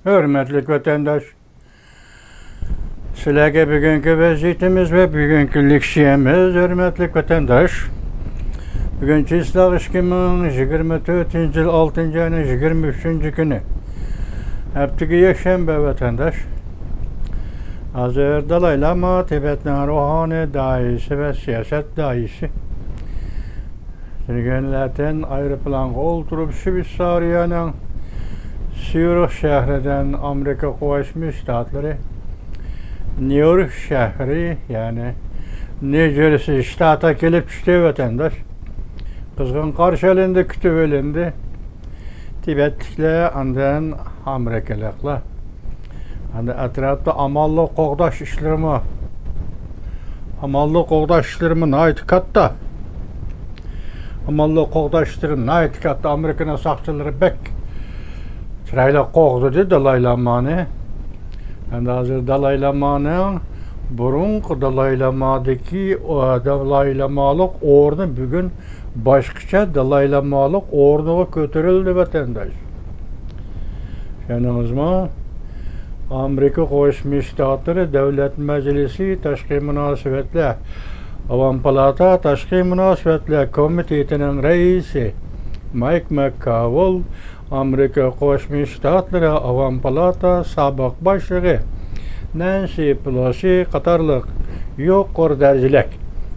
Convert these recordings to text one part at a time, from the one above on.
Hürmetli vatandaş, sizlerge bugünkü vaziyetimiz ve bugünkü leksiyemiz, hürmetli vatandaş. Bugün Çislak 2024 yıl 6. ayının 23. günü. Heptiki Yaşembe vatandaş. Hazır Dalai Lama, Tibet'in ruhani daisi ve siyaset daisi. Sürgünlerden ayrı planga oturup Şibisariyanın Zürich şehrinden Amerika Birleşmiş Ştatları, New York şehri yani New Jersey ştata gelip düştü vatandaş. Kızgın karşılığında kütübelinde Tibetlikler andan Amerikalıklar. Anda etrafta amallı qoğdaş işlerimi nait katta. Amallı qoğdaş işlerimi nait katta Amerika'nın sakçıları bek. Çırayla qoğdu dedi Dalai Lama'nı. Yani hazır Dalai Lama'nın burun Dalai Lama'daki Dalai Lama'lık ordu bugün başkaça Dalai Lama'lık orduğa götürüldü vatandaş. Şenimiz mi? Amerika Birleşmiş Ştatları Devlet Meclisi Taşqi Münasebetler Avam Palata Taşqi Münasebetler Komitetinin reisi Mike McConnell, Amerika Birleşmiş Ştatları Avam Palata sabık başlığı Nancy Pelosi qatarlıq yuqori darajalik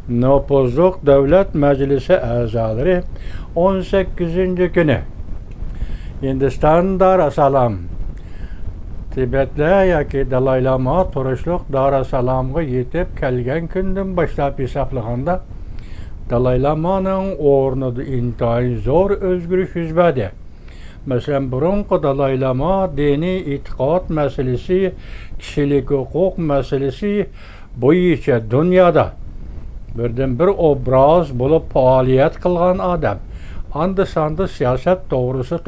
nopozluq Devlet Meclisi azaları 18. günü Hindistan Dar-es-Salam Tibet'le yoki Dalai Lama turishliq Dar-es-Salamga yetib kelgan kundan boshlab hisoblaganda Dalai Lama'nın o'rnida intayin zo'r o'zgarish yuz berdi. Masalan, burunqi Dalai Lama diniy e'tiqod masalasi, kishilik huquq masalasi bo'yicha dunyoda birdan bir obraz bo'lib faoliyat qilgan odam. Anda-sanda siyosat to'g'risi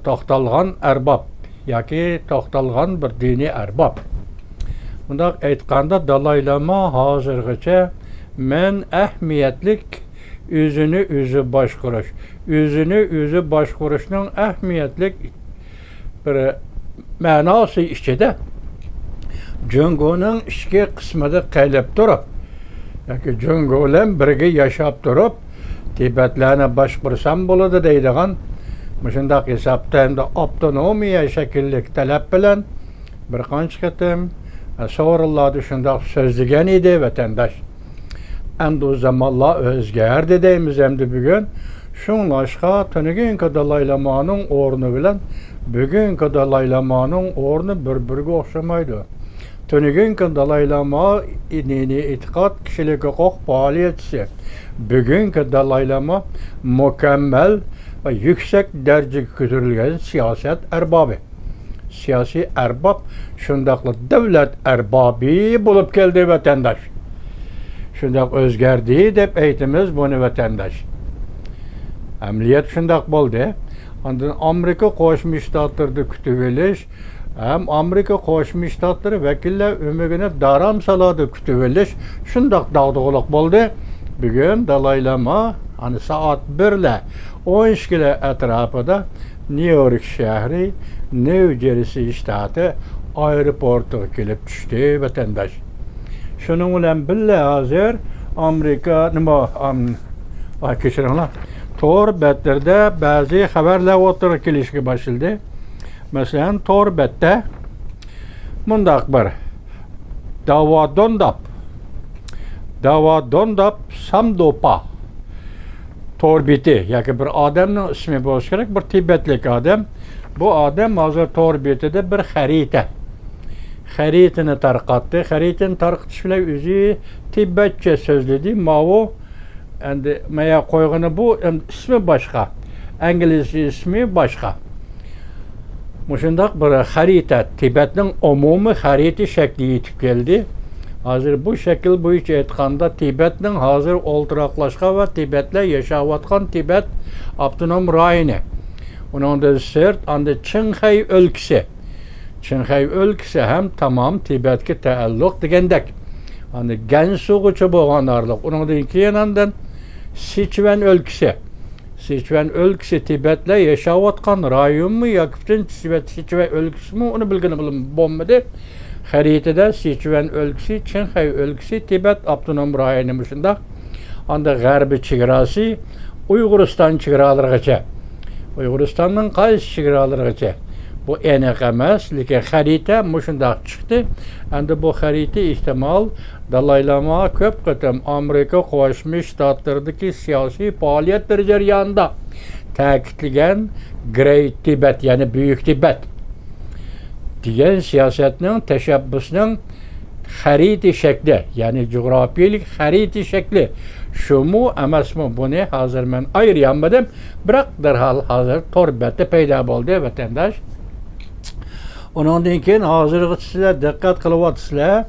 to'xtalgan arbob yoki to'xtalgan bir diniy arbob. Bundaq aytganda Dalai Lama hozirgacha men ahamiyatlik o'zini o'zi boshqarishning ahamiyatlik bir ma'nosi ichida Jungoning ichki qismida qaylab turib yoki Jungo bilan birga yashab turib Tibetlarni boshqarsam bo'ladi deydigan shundaq hisobda hamda avtonomiya shakllik talab bilan bir qancha qatim so'rovlarda shundoq so'zlagan edi vatandosh. Endi o zamanlar o'zgardi deymiz endi bugun. Shunlashqa tunugunki Dalai Lama'nın o'rni bilan bugunki Dalai Lama'nın o'rni bir-biriga o'xshamaydi. Tunugunki Dalai Lama diniy e'tiqod kishilik huquq faoliyatchisi. Bugunki Dalai Lama mukammal ve yüksek derece götürülgen siyaset erbabi. Siyasi erbab şundaqlı devlet erbabi bulup geldi vatandaş. Şundaq özgerdi dep eytimiz bunu vatandaş. Emniyet şundaq boldu. Ondan Amerika Birleşmiş Ştatları'da kütüveliş hem Amerika Birleşmiş Ştatları vekiller ümüğüne daram saladı kütüveliş şundaq dağdığılık boldu. Bugün Dalai Lama hani saat 1 ile 12 kilo etrafında New York şehri, New Jersey ştatı aeroportuga kelip düştü vatandaş. Şunun bilan birga hazır Amerika kechiringlar. Torbetlarda ba'zi xabarlar o'tirib kelishga boshladi. Masalan, Torbetda mundaq bir Davadondap Samdopa Torbeti yoki bir odamning ismi bo'lishi kerak, bir Tibetlik odam. Bu odam hozir Torbetida bir xaritani tarqatdi. Xaritani tarqatish bilan o'zi Tibetcha so'zladi. Mavo endi maya qo'ygani bu ismi boshqa. Ingliz ismi boshqa. Mushundaq bir xarita Tibetning umumiy xarita shakli yetib keldi. Hazır bu şekil bo'yicha aytganda Tibetning hozir o'ltiraqlashgan va Tibetlar yashayotgan Tibet avtonom rayoni. Uningda sert anda Qinghai o'lkasi ham tamom Tibetga taalluq degandek. Hani Gansugacha bo'lganlarlik. Uningdan keyin andan Sichuan o'lkasi. Sichuan өлkəsi Tibetlə yaşayotqan rayonmu yoki bütün Sichuan өлkəsimi onu bilgini bo'lmadi. Xəritədə Sichuan өлkəsi, Qinghai өлkəsi, Tibet avtonom rayonu şunda. Anda G'arbiy chegarasi Uyg'uriston chegaralarigacha. Uyg'uristonning qaysi chegaralarigacha? Bu aniq emas, lekin xarita shundoq chiqdi. Endi bu xarita ehtimol Dalay Lama ko'p qatam Amerika Qo'shma Shtatlaridagi siyosiy faoliyatlar jarayonida ta'kidlagan Great Tibet, ya'ni Buyuk Tibet degan siyosatning tashabbusining xarita shakli, ya'ni jo'grafiyalik xarita shakli şumu emasmi buni hozir men ayryapmadim. Biroq darhol hozir to'rbati paydo bo'ldi vatandosh. Ondan keyin hozirgi sizlar diqqat qilyapsizlar.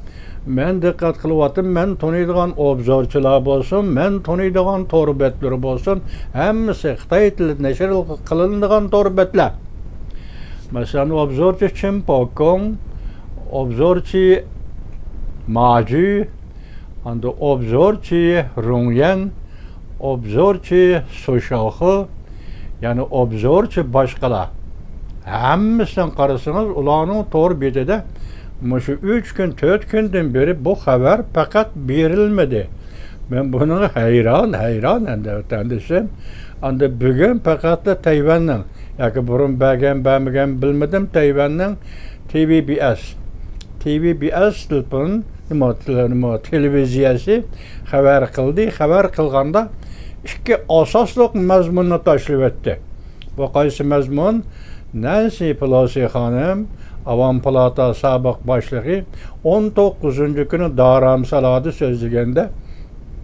Men diqqat qilyaptim. Men taniydigan obzorchilar bo'lsin, men taniydigan to'rbatlar bo'lsin, hammasi Xitoy tilida nashr qilinadigan to'rbatlar. Masalan, obzorchi Chimpokong, obzorchi Maju, anda obzorchi Rongyan, obzorchi So'shoxi, ya'ni obzorchi boshqalar. Hammasidan qarasangiz, ularning to'r betida shu 3 kun, 4 kundan beri bu xabar faqat berilmadi. Men buni hayron endi o'tandishim. Anda bugun faqat Tayvanning yoki burun bergan bilmadim, Tayvanning TVBS televiziyasi xabar qildi. Xabar qilganda ikki asosli mazmunni tashlab o'tdi. Bu qaysi mazmun? Nancy Pelosi xonim, Avam Palata sobiq boshlig'i 19-kuni Daram salodi so'zlaganda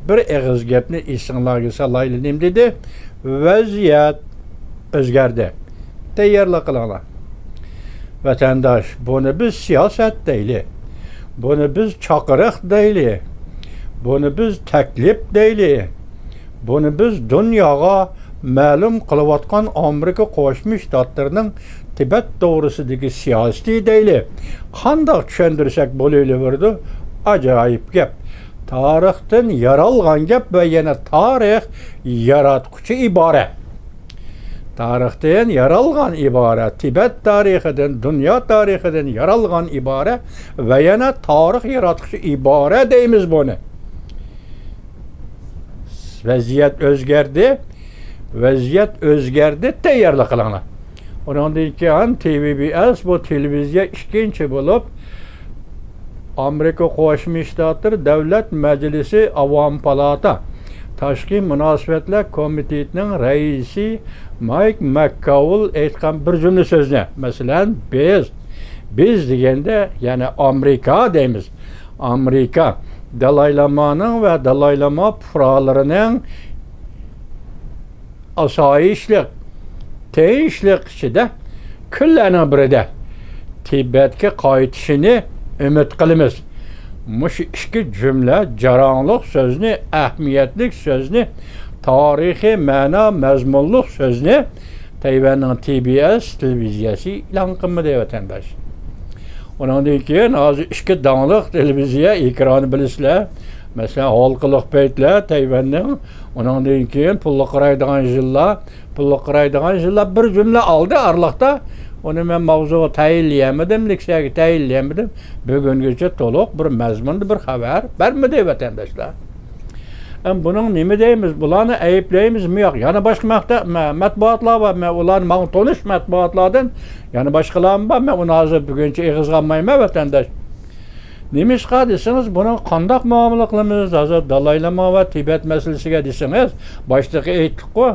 bir eg'iz gapni esinglarga salaylim dedi. Vaziyat o'zgardi. Tayyorlik qilinglar. Vatandosh, buni biz siyosat deyli. Buni biz chaqiriq deyli. Buni biz taklif deyli. Buni biz dunyoga ma'lum qilayotgan Amerika Qo'shma Shtatlarining Tibet to'g'risidagi siyosati deyli. Qanday tushuntirsak bo'laverdi? Ajoyib gap. Tarixdan yaralgan gap va yana tarix yaratquchi ibora. Tarixdan yaralgan ibora, Tibet tarixidan, dunyo tarixidan yaralgan ibora va yana tarix yaratquchi ibora deymiz buni. Vaziyat o'zgardi, tayyorlik qilinglar. Ondan keyin TVBS bu televiziya ikkinchi bo'lib Amerika Qo'shma Shtatlari Davlat Majlisi Avam Palata Tashqi munosabatlar komitetining raisi Mike McCaul aytgan bir jumla so'zni. Masalan, biz deganda yana Amerika deymiz. Amerika Dalay Lama'ning va Dalay Lama fuqarolarining osoyishlik, tinchlik ichida kunlarning birida Tibetga qaytishini umid qilamiz. Mush ikki jumla jaronliq so'zni, ahamiyatli so'zni, tarixiy ma'no mazmunli so'zni Tayvanning TBS televiziyasi e'lon qildi vatandosh. Ondan keyin hozir ikki donliq televiziya ekrani bilasizlar. Masalan, halqiliq paytlar Tayvanning, ondan keyin pulli qaraydigan yillar bir jumla oldi arliqda. Onu men mavzuga tayinlayamadim, leksiyaga tayinlayamadim. Bugungacha to'liq bir mazmunli bir xabar bermadi vatandoshlar. Buning nima deymiz? Bularni ayblaymizmi yo'q? Yana boshqa matbuotlar va men ularni ma'lum tonish matbuotlardan yana boshqalarmi bor? Men uni hozir buguncha ig'izga olmayman vatandosh. Nemishqa desangiz, buni qandoq muomala qilamiz? Hozir Dalay Lama va Tibet masalasiga desangiz, boshidagi aytdik-ku,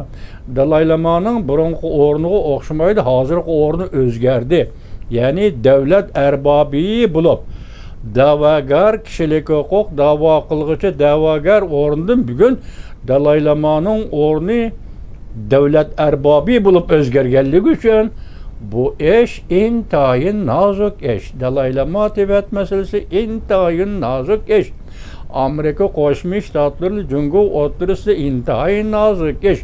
Dalay Lamaning burungi o'rniga o'xshamaydi, hozirgi o'rni o'zgardi. Ya'ni davlat arbobi bo'lib, da'vogar kishilik huquq da'vo qilg'ichi da'vogar o'rnidan bugun Dalay Lamaning o'rni davlat arbobi bo'lib o'zgarganligi uchun bu ish intayin nozik ish. Dalay Lama Tibet masalasi intayin nozik ish. Amerika Qo'shma Shtatlari Jungo o'rtasida intayin nozik ish.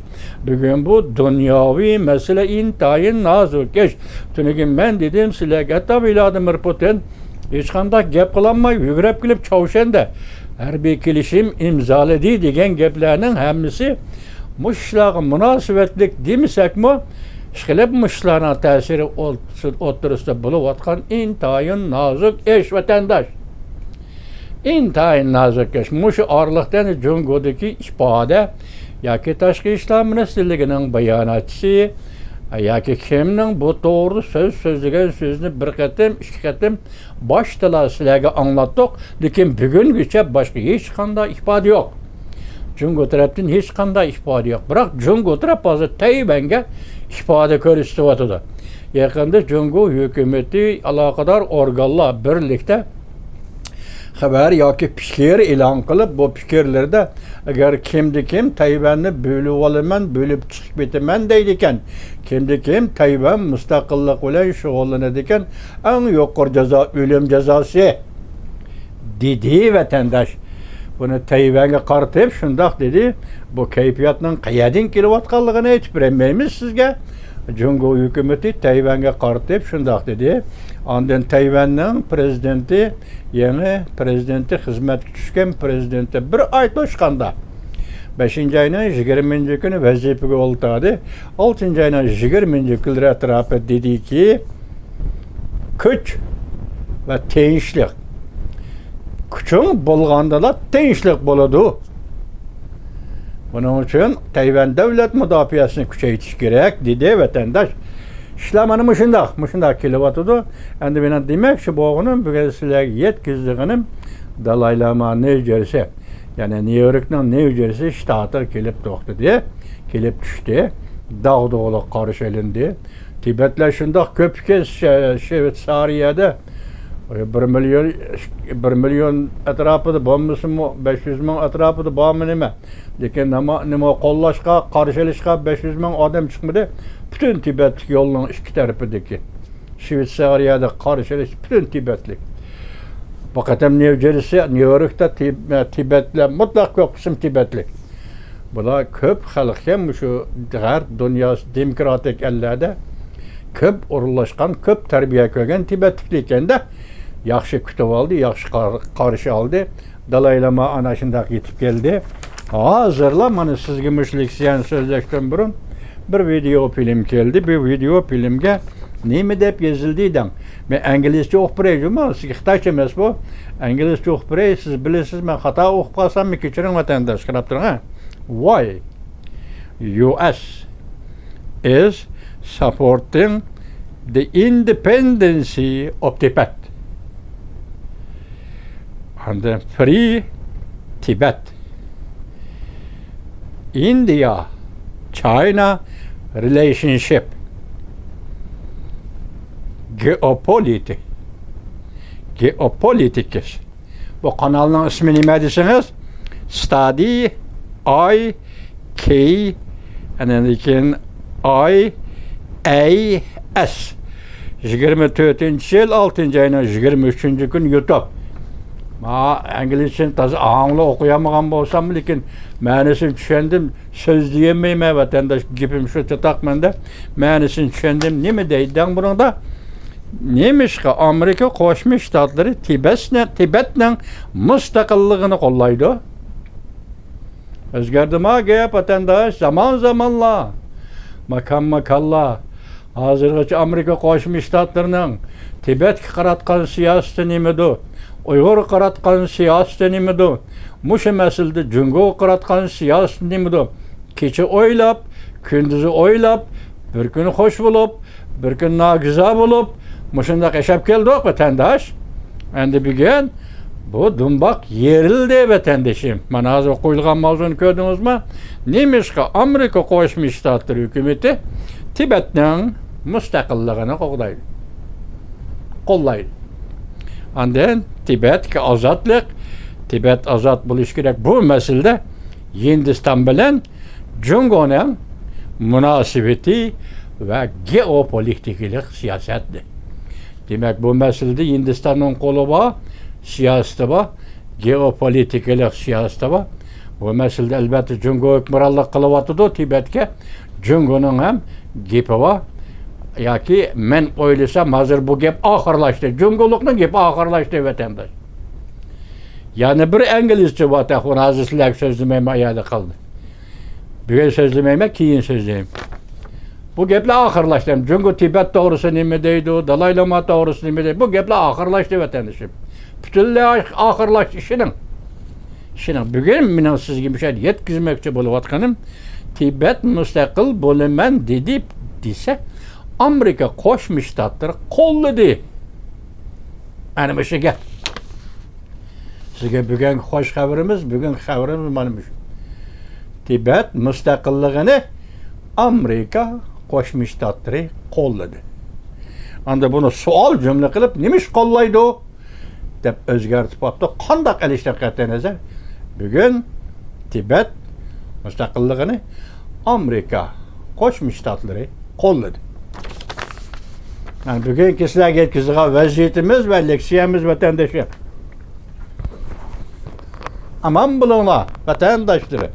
Bugun bu dunyoviy masala intayin nozik ish. Chunki men dedim sizlarga Vladimir Putin hech qanday gap qilolmay yugurib kelib Chavshanda harbiy kelishim imzoladi degan gaplarning hammasi muşlağı münasebetlik demisek mi? İşkilip muşlarına tesiri oturursa buluvatkan intayın nazik eş vatandaş. İntayın nazik eş. Muşu ağırlıktan Cungo'daki ifade yaki Taşkı İşler Ministerliğinin beyanatçısı yaki kimnin bu doğru sözlügen sözünü bir ketim, iki ketim baştalar sizlerge anlattık. Lakin bugün güçe başka hiç kanda ifade yok. Cungo taraftan hiç kanda ifade yok. Bırak Cungo taraf bazı Tayvan'ga ifade körüstüvatıdır. Yakında Cungo hükümeti alakadar organlar birlikte haber yoki fikir e'lon qilib, bu fikirlarda agar kim Tayvanni bölüp olaman, bölüp chiqib ketaman deydi ekan, kim Tayvan mustaqillik bilan shug'ullanadi ekan, eng yuqori jazo o'lim jazosi dedi vatandaş. Bunu Tayvan'a qaratib shundoq dedi. Bu kayfiyatning qayerdan kelayotganligini aytib bermaymiz sizga. Cungo hükümeti Tayvan'a qaratib shundoq dedi. Ondan Tayvan'ın prezidenti, yeni prezidenti hizmetga tushgan prezidenti bir ay to'shqanda 5-ayning 20 kuni vazifaga o'tadi. 6-ayning 20 kunlar atrofida dediki, kuch va tinchlik. Kuching bo'lganda tinchlik bo'ladi. Bunun için Tayvan devlet müdafiasını kuchaytirish kerak dedi vatandaş. İşlemani muşundaq kelyapti. Endi men demakchi bo'lganim, bugun sizlarga yetkazdiganim Dalay Lama New Jersey, yani New Yorkning New Jersey shtati kelib to'xtadi, kelib tushdi. Dağ-dağlık qarshi elindi. Tibetlar shundoq ko'pga Shveysariyada 1 milyon atrofida bo'lmasimi, 500 ming atrofida bormi nima? Lekin nima qo'llashga, qarshilashga 500 ming odam chiqmadi. Bütün Tibetlik yolunun iki tarafındaki Shveysariyada qarshilish bütün Tibetlik. Fakat hem New Jersey, New York'ta Tibetler mutlak ko'p qism Tibetlik. Bular ko'p xalqga şu g'arb dunyosi demokratik ellarda ko'p o'rinlashgan, ko'p tarbiya ko'rgan Tibetlik ekanda yaxshi kutib oldi, yaxshi qarshi oldi. Dalay Lama ana shundoq yetib keldi. Hozirlar mana sizga mushliksiyan so'zlashdan burun bir video film geldi. Bu video filmge neymi dep yazıldıydı. Ben İngilizce okuyorum ama siz Xitaycha emas bu. İngilizce okuyorum. Siz bilirsiniz, ben hata okup kalsam mı keçirin vatandaş. Ha? Why US is supporting the independency of Tibet and the free Tibet? India, China relationship, geopolitics. Bu kanalın ismini ne desiniz? Study I K and then I A S. 24. yıl 6. ayının 23. gün YouTube. İngilizce tazı ağımla okuyamagan bolsam, lekin ma'nisini tushundim, so'zlayolmayman vatandaş gapim shu tataqmanda. Ma'nisini tushundim. Nima deydigan buningda? Nemishqa Amerika Qo'shma Shtatlari Tibetning mustaqilligini qo'llaydi. O'zgardimi gap vatandaş? Zamanla makamlar hozirgacha Amerika Qo'shma Shtatlarining Tibetga qaratgan siyosati nimadi? Uyghur qaratgan siyosati nimadi? Mushu masalada Jungo qaratgan siyosati nimadi? Kecha o'ylab, kunduzi o'ylab, bir kun xo'sh bo'lib, bir kun nogiza bo'lib, mushundaq yashab keldik vatandaş. Endi bugun bu dumbaq yerildi vatandaşım. Mana hozir qo'yilgan mavzuni ko'rdingizmi? Nemishqa Amerika Qo'shma Shtatlari hukumati Tibetning mustaqilligini qo'llaydi. Ondan Tibetga ozodlik, Tibet ozod bo'lishi kerak. Bu masalada Hindiston bilan Jungoning munosabati va geopolitik siyosatdir. Demak, bu masalada Hindistonning qo'li bor, siyosati bor, geopolitik siyosati bor. Bu masalada albatta Jungo hukmronlik qilyapti Tibetga. Jungoning ham gapi bor. Yoki men o'ylasam hozir bu gap oxirlashdi. Jungolukning gapi oxirlashdi vatandaş. Yani bir İngilizce var, hozir sizlarga so'zlamayman ayoli qildi. Bugün sözlemeyime keyin sözleyeyim. Bu gepler ahırlaştı. Çünkü Tibet doğrusu nime deydi, Dalai Lama doğrusu nime deydi. Bu gepler ahırlaştı vatandaşım. Bütünlüğü ahırlaştı işinin. Şimdi bugün menen sizge bir şey yetkizmekçi boluvatkanım. Tibet müstakil bolaman dedi dese Amerika Qo'shma Shtatlar qo'lladi. Ana bu gap. Sizga bugun xo'sh xabarimiz, bugun xabarimiz mana shu. Tibet mustaqilligini Amerika Qo'shma Shtatlari qo'lladi. Anda buni savol jumla qilib, nima ish qo'llaydi u deb o'zgartib qopti. Qanday qilishdan qat'iy nazar bugun Tibet mustaqilligini Amerika Qo'shma Shtatlari qo'lladi. Yani bugün sizlerge yetkizdiği vaziyetimiz ve leksiyemiz vatandaşı. Aman bulunma vatandaşları.